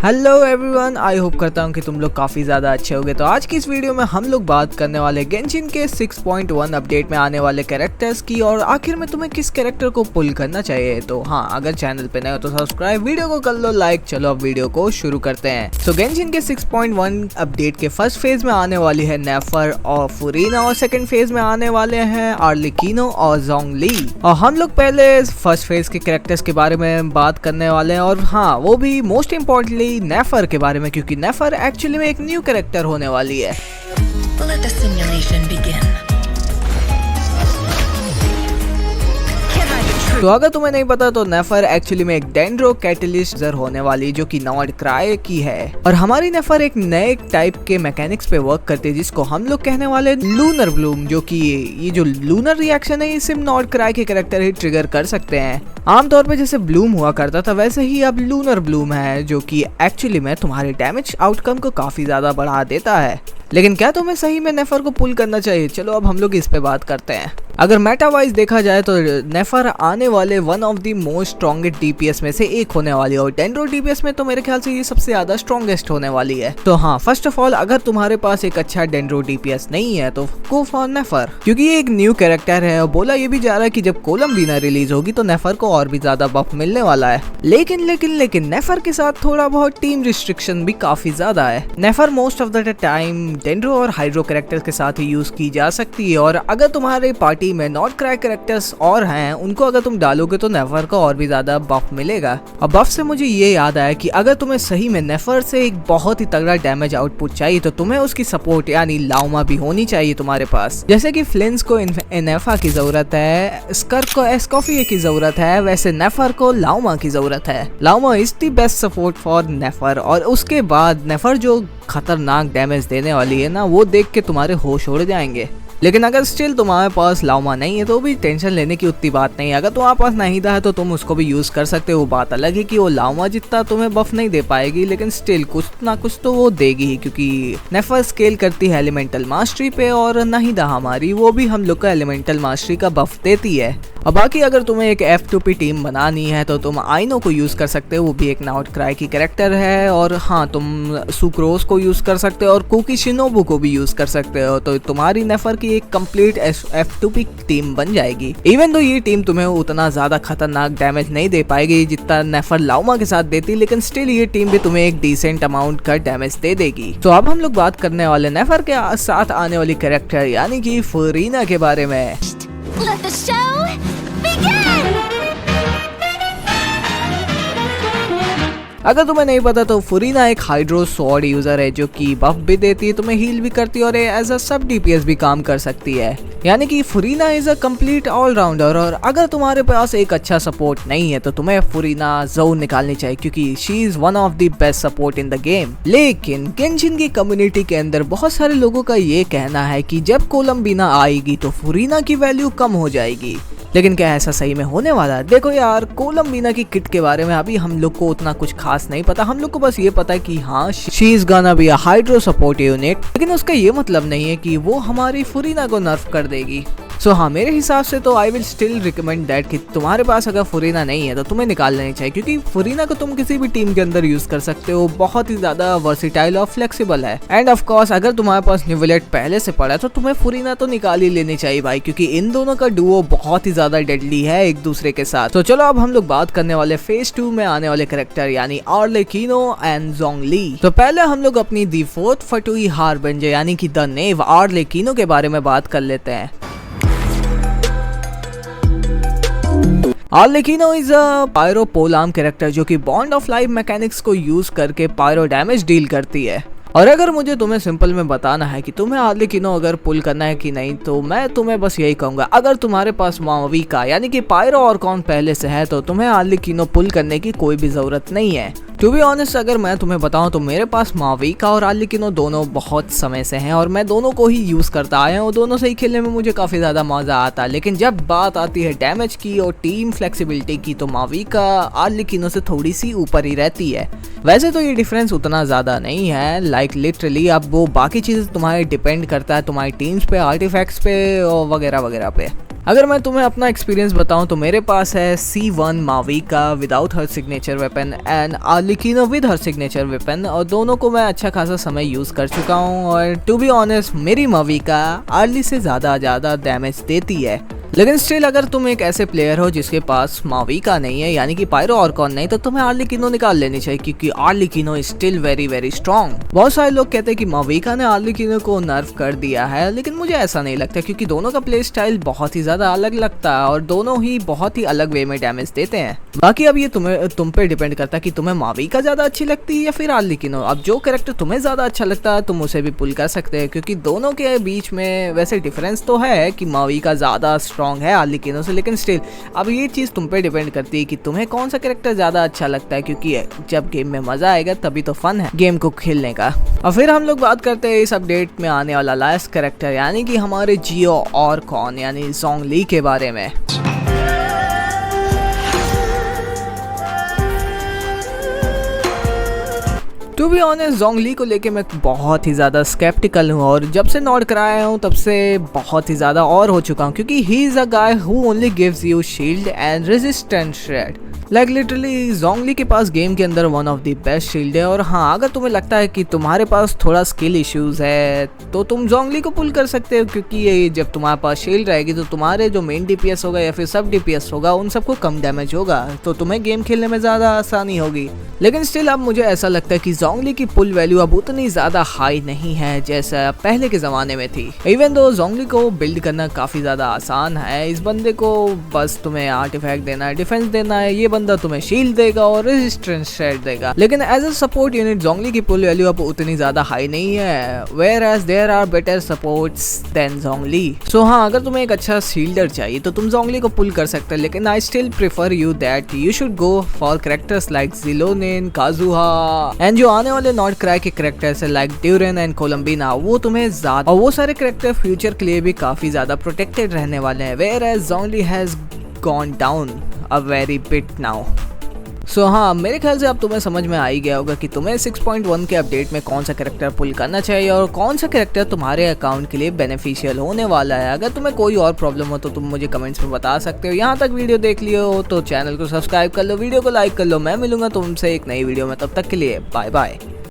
Hello everyone, I hope करता हूँ कि तुम लोग काफ़ी ज़्यादा अच्छे होगे। तो आज की इस वीडियो में हम लोग बात करने वाले गेंशिन के 6.1 अपडेट में आने वाले कैरेक्टर्स की और आखिर में तुम्हें किस कैरेक्टर को पुल करना चाहिए। तो हाँ, अगर चैनल पे नए हो तो सब्सक्राइब, वीडियो को कर लो लाइक। चलो अब वीडियो को शुरू करते हैं। तो गेंशिन के 6.1 अपडेट के फर्स्ट फेज में आने वाली है नेफर और फुरीना और सेकेंड फेज में आने वाले हैं आर्लेकिनो और जोंगली। और हम लोग पहले फर्स्ट फेज के कैरेक्टर्स के बारे में बात करने वाले हैं, और हाँ वो भी मोस्ट इम्पोर्टेंटली नेफर के बारे में, क्योंकि नेफर एक्चुअली में एक न्यू कैरेक्टर होने वाली है। Let the simulation begin. तो अगर तुम्हें नहीं पता तो नेफर एक्चुअली में एक डेंड्रो कैटलिस्ट होने वाली जो कि नॉर्ड क्राई की है। और हमारी नेफर एक नए टाइप के मैकेनिक्स पे वर्क करती है जिसको हम लोग कहने वाले लूनर ब्लूम, जो कि ये जो लूनर रिएक्शन है ये सिर्फ नॉर्ड क्राई के कैरेक्टर ही ट्रिगर कर सकते हैं। आमतौर पे जैसे ब्लूम हुआ करता था वैसे ही अब लूनर ब्लूम है, जो कि एक्चुअली में तुम्हारे डैमेज आउटकम को काफी ज्यादा बढ़ा देता है। लेकिन क्या तुम्हें सही में नेफर को पुल करना चाहिए? चलो अब हम लोग इस पे बात करते हैं। अगर मेटा वाइज देखा जाए तो नेफर आने वाले one of the most strongest DPS में से एक होने वाली है, और डेंड्रो डीपीएस में तो मेरे ख्याल से ये सबसे ज्यादा स्ट्रॉन्गेस्ट होने वाली है। तो हाँ, फर्स्ट ऑफ ऑल अगर तुम्हारे पास एक अच्छा डेंड्रो डीपीएस नहीं है तो गो फॉर नेफर, क्योंकि ये एक न्यू कैरेक्टर है। और बोला ये भी जा रहा है कि जब कोलम्बीना रिलीज होगी तो नेफर को और भी ज्यादा बफ मिलने वाला है। लेकिन नेफर के साथ थोड़ा बहुत टीम रिस्ट्रिक्शन भी काफी ज्यादा है। Nefer most of the time Dendro और हाइड्रो कैरेक्टर्स के साथ ही यूज की जा सकती है, और अगर तुम्हारे पार्टी में नॉट क्राई कैरेक्टर्स और हैं उनको अगर तुम डालोगे तो नेफर को और भी ज्यादा बफ मिलेगा। और बफ से मुझे ये याद आया कि अगर तुम्हें सही में नेफर से एक बहुत ही तगड़ा डैमेज आउटपुट चाहिए तो तुम्हें उसकी सपोर्ट यानी लाउमा भी होनी चाहिए तुम्हारे पास। जैसे कि फ्लिंस को एनेफा की जरूरत है, स्कर्क को एस्कॉफिया की जरूरत है, वैसे नेफर को लाउमा की जरूरत है। Lauma is the best support for Nefer. और उसके बाद नेफर जो खतरनाक डैमेज देने वाली है ना, वो देख के तुम्हारे होश उड़ जाएंगे। लेकिन अगर स्टिल तुम्हारे पास लाउमा नहीं है तो भी टेंशन लेने की उतनी बात नहीं है। अगर तुम्हारे पास नाहिदा है तो तुम उसको भी यूज कर सकते हो। बात अलग है कि वो लाउमा जितना तुम्हें बफ नहीं दे पाएगी, लेकिन स्टिल कुछ ना कुछ तो वो देगी ही, क्योंकि नेफर स्केल करती है एलिमेंटल मास्टरी पे, और नाहिदा हमारी वो भी हम लोग का एलिमेंटल मास्टरी का बफ देती है। और बाकी अगर तुम्हें एक F2P टीम बनानी है तो तुम आइनो को यूज कर सकते हो, वो भी एक नॉट क्राई की कैरेक्टर है। और हाँ, तुम सुक्रोस को यूज कर सकते हो और कुकी शिनोबू को भी यूज कर सकते हो। तो तुम्हारी नेफर की एक कंप्लीट F2P टीम बन जाएगी। इवन तो ये टीम तुम्हें उतना ज्यादा खतरनाक डैमेज नहीं दे पाएगी जितना नेफर लाउमा के साथ देती, लेकिन स्टिल ये टीम भी तुम्हें एक डिसेंट अमाउंट का डैमेज दे देगी। तो अब हम लोग बात करने वाले नेफर के साथ आने वाली कैरेक्टर यानी कि फुरीना के बारे में। Let the show begin! अगर तुम्हें नहीं पता तो फुरीना एक हाइड्रो स्वॉर्ड यूजर है जो कि बफ भी देती है, तुम्हें हील भी करती है और एज अ सब डीपीएस भी काम कर सकती है। यानी कि फुरीना इज अ कंप्लीट ऑलराउंडर। और अगर तुम्हारे पास एक अच्छा सपोर्ट नहीं है तो तुम्हें फुरीना जोन निकालनी चाहिए, क्योंकि she is one of the best support in the game. लेकिन गेंशिन की कम्युनिटी के अंदर बहुत सारे लोगों का ये कहना है कि जब कोलम्बीना आएगी तो फुरीना की वैल्यू कम हो जाएगी। लेकिन क्या ऐसा सही में होने वाला है? देखो यार, कोलम्बीना की किट के बारे में अभी हम लोग को उतना कुछ खास नहीं पता। हम लोग को बस ये पता है कि हाँ, she is gonna be a hydro support unit, लेकिन उसका ये मतलब नहीं है कि वो हमारी फुरीना को नर्फ कर देगी। सो हाँ, मेरे हिसाब से तो I will still recommend that कि तुम्हारे पास अगर फुरीना नहीं है तो तुम्हें निकाल लेनी चाहिए, क्योंकि फुरीना को तुम किसी भी टीम के अंदर यूज कर सकते हो। बहुत ही ज्यादा वर्सिटाइल और फ्लेक्सिबल है। एंड ऑफ कोर्स अगर तुम्हारे पास निवलेट पहले से पड़ा है तो तुम्हें फुरीना तो निकाल ही लेनी चाहिए भाई, क्योंकि इन दोनों का डुओ बहुत ही ज्यादा डेडली है एक दूसरे के साथ। तो चलो अब हम लोग बात करने वाले फेज 2 में आने वाले कैरेक्टर यानी आर्लेकिनो एंड जोंगली। तो पहले हम लोग अपनी दी फोर्थ फटुई हार्बिंजर यानी कि द नेव आर्लेकिनो के बारे में बात कर लेते हैं। आर्लेकिनो इज अ पायरो पोलाम कैरेक्टर जो कि बॉन्ड ऑफ लाइफ मैकेनिक्स को यूज करके पायरो डैमेज डील करती है। और अगर मुझे तुम्हें सिंपल में बताना है कि तुम्हें आर्लेकिनो अगर पुल करना है कि नहीं, तो मैं तुम्हें बस यही कहूंगा, अगर तुम्हारे पास माविका यानी कि पायरो और कौन पहले से है तो तुम्हें आर्लेकिनो पुल करने की कोई भी जरूरत नहीं है। टू बी ऑनेस्ट अगर मैं तुम्हें बताऊं तो मेरे पास माविका और आर्लेकिनो दोनों बहुत समय से हैं और मैं दोनों को ही यूज करता आया हूं। दोनों से ही खेलने में मुझे काफी ज्यादा मजा आता है। लेकिन जब बात आती है डैमेज की और टीम फ्लेक्सिबिलिटी की तो माविका आर्लेकिनो से थोड़ी सी ऊपर ही रहती है। वैसे तो ये डिफरेंस उतना ज्यादा नहीं है, लाइक लिटरली अब वो बाकी चीजें तुम्हारे डिपेंड करता है तुम्हारी टीम्स पे, आर्टिफैक्ट्स पे और वगैरह वगैरह पे। अगर मैं तुम्हें अपना एक्सपीरियंस बताऊं तो मेरे पास है C1 Mavuika without her signature weapon and Arlecchino with her signature weapon, और दोनों को मैं अच्छा खासा समय यूज कर चुका हूं। और टू बी ऑनेस्ट मेरी माविका आर्ली से ज्यादा डैमेज देती है, लेकिन स्टिल अगर तुम एक ऐसे प्लेयर हो जिसके पास माविका नहीं है यानी कि पायरो ऑर्कॉन नहीं, तो तुम्हें आर्लिकीनो निकाल लेनी चाहिए क्योंकि आर्लिकीनो इज स्टिल वेरी स्ट्रॉन्ग। बहुत सारे लोग कहते हैं कि माविका ने आर्लिकीनो को नर्फ कर दिया है, लेकिन मुझे ऐसा नहीं लगता क्योंकि दोनों का प्ले स्टाइल बहुत ही ज्यादा अलग लगता है और दोनों ही बहुत ही अलग वे में डैमेज देते हैं। बाकी अब ये तुम पे डिपेंड करता है कि तुम्हें माविका ज्यादा अच्छी लगती है या फिर आर्लिकीनो। अब जो कैरेक्टर तुम्हें ज्यादा अच्छा लगता है तुम उसे भी पुल कर सकते हैं, क्योंकि दोनों के बीच में वैसे डिफरेंस तो है कि माविका ज्यादा स्ट्रॉन्ग है आर्लिकीनो से, लेकिन स्टिल अब ये चीज तुम पे डिपेंड करती है कि तुम्हें कौन सा कैरेक्टर ज्यादा अच्छा लगता है, क्योंकि जब गेम में मजा आएगा तभी तो फन है गेम को खेलने का। और फिर हम लोग बात करते हैं इस अपडेट में आने वाला लास्ट कैरेक्टर यानी कि हमारे जियो ऑर्कॉन यानी ज़ोंगली के बारे में। टू बी ऑनेस्ट ज़ोंगली को लेके मैं बहुत ही ज़्यादा स्केप्टिकल हूँ और जब से नॉट कराया हूँ तब से बहुत ही ज़्यादा और हो चुका हूँ, क्योंकि he is a guy who only gives you shield and resistance shred. Like literally Zhongli के पास गेम के अंदर one of the best shield है। और हाँ, अगर तुम्हें लगता है कि तुम्हारे पास थोड़ा स्किल इश्यूज है तो तुम ज़ोंगली को पुल कर सकते हो, क्योंकि ये जब तुम्हारे पास शील्ड रहेगी तो तुम्हारे जो मेन DPS होगा या फिर सब DPS होगा उन सबको कम डैमेज होगा, तो तुम्हें गेम खेलने में ज़्यादा आसानी होगी। लेकिन स्टिल अब मुझे ऐसा लगता है कि ज़ोंगली की पुल वैल्यू अब उतनी ज़्यादा हाई नहीं है जैसा पहले के ज़माने में थी। इवन दो ज़ोंगली को बिल्ड करना काफ़ी ज़्यादा आसान है, इस बंदे को बस तुम्हें आर्टिफैक्ट देना है, डिफेंस देना है, ये बंदा तुम्हें शील्ड देगा और रेजिस्टेंस शेड देगा। लेकिन as a support unit Zhongli की पुल वैल्यू अब उतनी ज़्यादा हाई नहीं है, whereas there are better supports than Zhongli. So हाँ, अगर तुम्हें एक अच्छा शील्डर चाहिए तो तुम ज़ोंगली को पुल कर सकते हो, लेकिन I still prefer you that you should go for characters like Xilonen, Kazuha and जो आने वाले नॉट क्राई के कैरेक्टर्स है लाइक ड्यूरेन एंड कोलम्बिना, वो तुम्हें ज्यादा, और वो सारे कैरेक्टर फ्यूचर के लिए भी काफी ज्यादा प्रोटेक्टेड रहने वाले हैं, whereas Zhongli has gone down a very bit now. So हाँ, मेरे ख्याल से अब तुम्हें समझ में आ ही गया होगा कि तुम्हें 6.1 के अपडेट में कौन सा कैरेक्टर पुल करना चाहिए और कौन सा कैरेक्टर तुम्हारे अकाउंट के लिए बेनिफिशियल होने वाला है। अगर तुम्हें कोई और प्रॉब्लम हो तो तुम मुझे कमेंट्स में बता सकते हो। यहाँ तक वीडियो देख लियो हो तो चैनल को सब्सक्राइब कर लो, वीडियो को लाइक कर लो। मैं मिलूंगा तुमसे एक नई वीडियो में, तब तक के लिए बाय बाय।